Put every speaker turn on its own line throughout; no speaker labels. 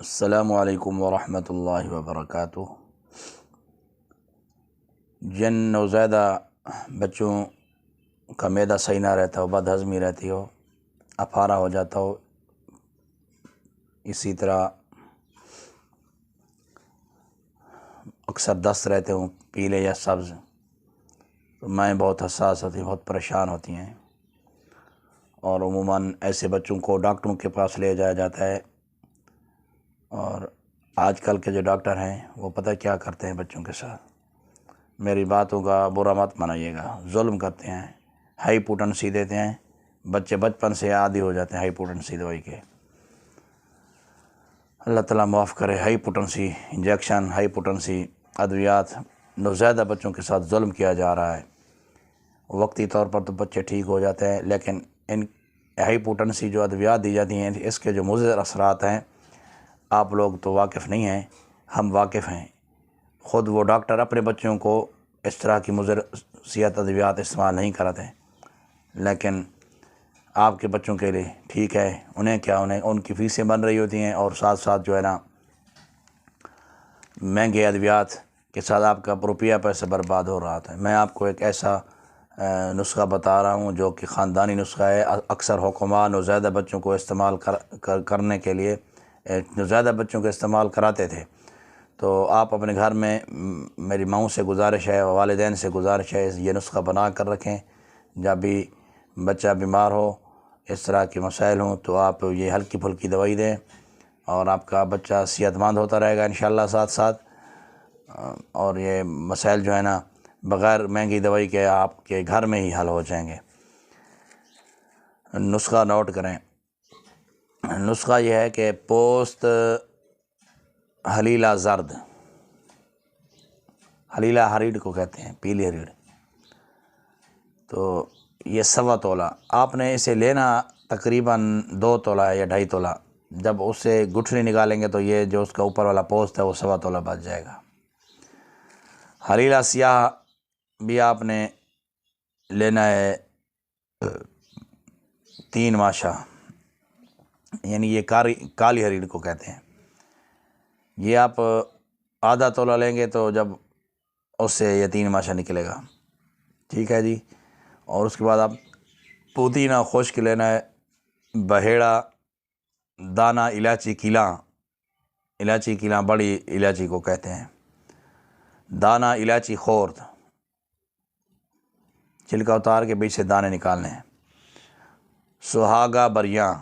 السلام علیکم ورحمۃ اللہ وبرکاتہ۔ جن نوزائیدہ بچوں کا معدہ صحیح نہ رہتا ہو، بد ہضمی رہتی ہو، افارہ ہو جاتا ہو، اسی طرح اکثر دست رہتے ہوں پیلے یا سبز، تو مائیں بہت حساس ہوتی ہیں، بہت پریشان ہوتی ہیں، اور عموماً ایسے بچوں کو ڈاکٹروں کے پاس لے جایا جاتا ہے۔ اور آج کل کے جو ڈاکٹر ہیں وہ پتہ کیا کرتے ہیں بچوں کے ساتھ، میری باتوں کا برا مت منائیے گا، ظلم کرتے ہیں، ہائی پوٹنسی دیتے ہیں، بچے بچپن سے عادی ہو جاتے ہیں ہائی پوٹنسی دوائی کے۔ اللہ تعالیٰ معاف کرے۔ High potency injection, high potency ادویات، نوزائیدہ بچوں کے ساتھ ظلم کیا جا رہا ہے۔ وقتی طور پر تو بچے ٹھیک ہو جاتے ہیں، لیکن ان ہائی پوٹنسی جو ادویات دی جاتی ہیں، اس کے جو مضر اثرات ہیں، آپ لوگ تو واقف نہیں ہیں، ہم واقف ہیں۔ خود وہ ڈاکٹر اپنے بچوں کو اس طرح کی مضر صحت ادویات استعمال نہیں کراتے، لیکن آپ کے بچوں کے لیے ٹھیک ہے۔ انہیں کیا، انہیں ان کی فیسیں بن رہی ہوتی ہیں، اور ساتھ ساتھ جو ہے نا مہنگے ادویات کے ساتھ آپ کا روپیہ پیسہ برباد ہو رہا تھا۔ میں آپ کو ایک ایسا نسخہ بتا رہا ہوں جو کہ خاندانی نسخہ ہے۔ اکثر حکماء نوزائیدہ بچوں کو استعمال کرنے کے لیے نوزائیدہ بچوں کو استعمال کراتے تھے، تو آپ اپنے گھر میں میری ماؤں سے گزارش ہے، والدین سے گزارش ہے، یہ نسخہ بنا کر رکھیں۔ جب بھی بچہ بیمار ہو، اس طرح کے مسائل ہوں، تو آپ یہ ہلکی پھلکی دوائی دیں، اور آپ کا بچہ صحت مند ہوتا رہے گا انشاءاللہ ساتھ ساتھ، اور یہ مسائل جو ہے نا بغیر مہنگی دوائی کے آپ کے گھر میں ہی حل ہو جائیں گے۔ نسخہ نوٹ کریں۔ نسخہ یہ ہے کہ پوست حلیلہ زرد، حلیلہ ہریڑ کو کہتے ہیں، پیلی ہریڑ، تو یہ 1.25 تولہ آپ نے اسے لینا، تقریباً 2 تولہ یا 2.5 تولہ۔ جب اس سے گٹھلی نکالیں گے تو یہ جو اس کا اوپر والا پوست ہے وہ 1.25 تولہ بچ جائے گا۔ حلیلہ سیاہ بھی آپ نے لینا ہے 3 ماشا، یعنی یہ کالی ہریڑ کو کہتے ہیں۔ یہ آپ آدھا تولہ لیں گے تو جب اس سے یہ 3 ماشا نکلے گا، ٹھیک ہے جی۔ اور اس کے بعد آپ پودینہ خشک لینا ہے، بہیڑا، دانہ الائچی کیلاں، الائچی کیلاں بڑی الائچی کو کہتے ہیں، دانہ الائچی خورد، چھلکا اتار کے بیچ سے دانے نکالنے ہیں، سہاگا بریاں،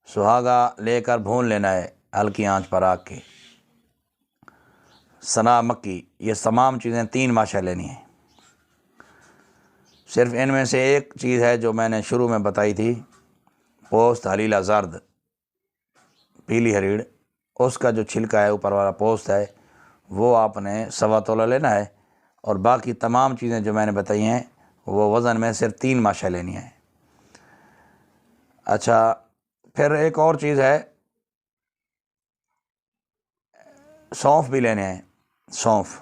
سہاگا لے کر بھون لینا ہے ہلکی آنچ پر آگ کی، سنا مکی، یہ تمام چیزیں 3 ماشا لینی ہیں۔ صرف ان میں سے ایک چیز ہے جو میں نے شروع میں بتائی تھی، پوست حلیلہ زرد، پیلی ہریڑ، اس کا جو چھلکا ہے، اوپر والا پوست ہے، وہ آپ نے 1.25 تولہ لینا ہے، اور باقی تمام چیزیں جو میں نے بتائی ہیں وہ وزن میں صرف 3 ماشا لینی ہیں۔ اچھا، پھر ایک اور چیز ہے، سونف بھی لینے ہیں، سونف،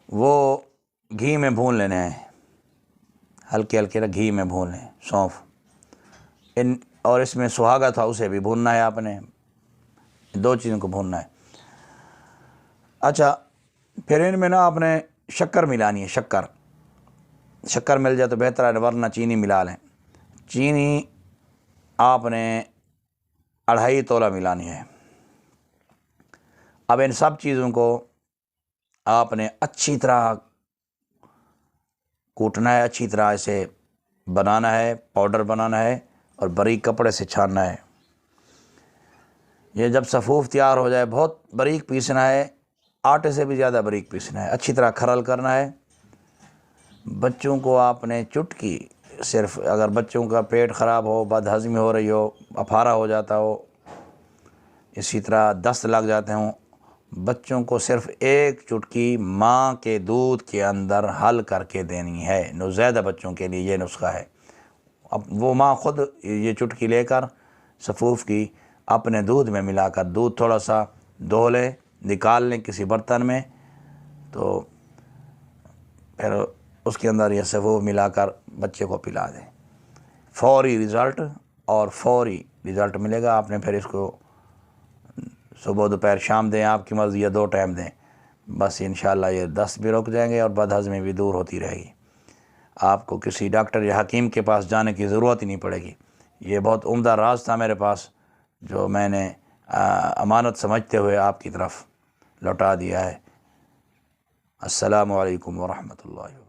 وہ گھی میں بھون لینے ہیں، ہلکے ہلکے گھی میں بھون لیں سونف، اور اس میں سہاگا تھا اسے بھی بھوننا ہے، آپ نے 2 چیزوں کو بھوننا ہے۔ اچھا، پھر ان میں نا آپ نے شکر ملانی ہے، شکر مل جائے تو بہتر ہے، ورنہ چینی ملا لیں۔ چینی آپ نے 2.5 تولہ ملانی ہے۔ اب ان سب چیزوں کو آپ نے اچھی طرح کوٹنا ہے، اچھی طرح اسے بنانا ہے، پاؤڈر بنانا ہے، اور باریک کپڑے سے چھاننا ہے۔ یہ جب صفوف تیار ہو جائے، بہت باریک پیسنا ہے، آٹے سے بھی زیادہ باریک پیسنا ہے، اچھی طرح کھرل کرنا ہے۔ بچوں کو آپ نے چٹکی، صرف اگر بچوں کا پیٹ خراب ہو، بد ہضمی ہو رہی ہو، افارہ ہو جاتا ہو، اسی طرح دست لگ جاتے ہوں، بچوں کو صرف 1 چٹکی ماں کے دودھ کے اندر حل کر کے دینی ہے۔ نوزائیدہ بچوں کے لیے یہ نسخہ ہے۔ اب وہ ماں خود یہ چٹکی لے کر صفوف کی اپنے دودھ میں ملا کر، دودھ تھوڑا سا دھو لیں، نکال لیں کسی برتن میں، تو پھر اس کے اندر یہ صفوف ملا کر بچے کو پلا دیں۔ فوری رزلٹ اور فوری رزلٹ ملے گا۔ آپ نے پھر اس کو صبح دوپہر شام دیں، آپ کی مرضی، یا 2 ٹائم دیں، بس انشاءاللہ یہ دست بھی رک جائیں گے اور بد ہضمی بھی دور ہوتی رہے گی۔ آپ کو کسی ڈاکٹر یا حکیم کے پاس جانے کی ضرورت ہی نہیں پڑے گی۔ یہ بہت عمدہ راز تھا میرے پاس، جو میں نے امانت سمجھتے ہوئے آپ کی طرف لوٹا دیا ہے۔ السلام علیکم ورحمۃ اللہ۔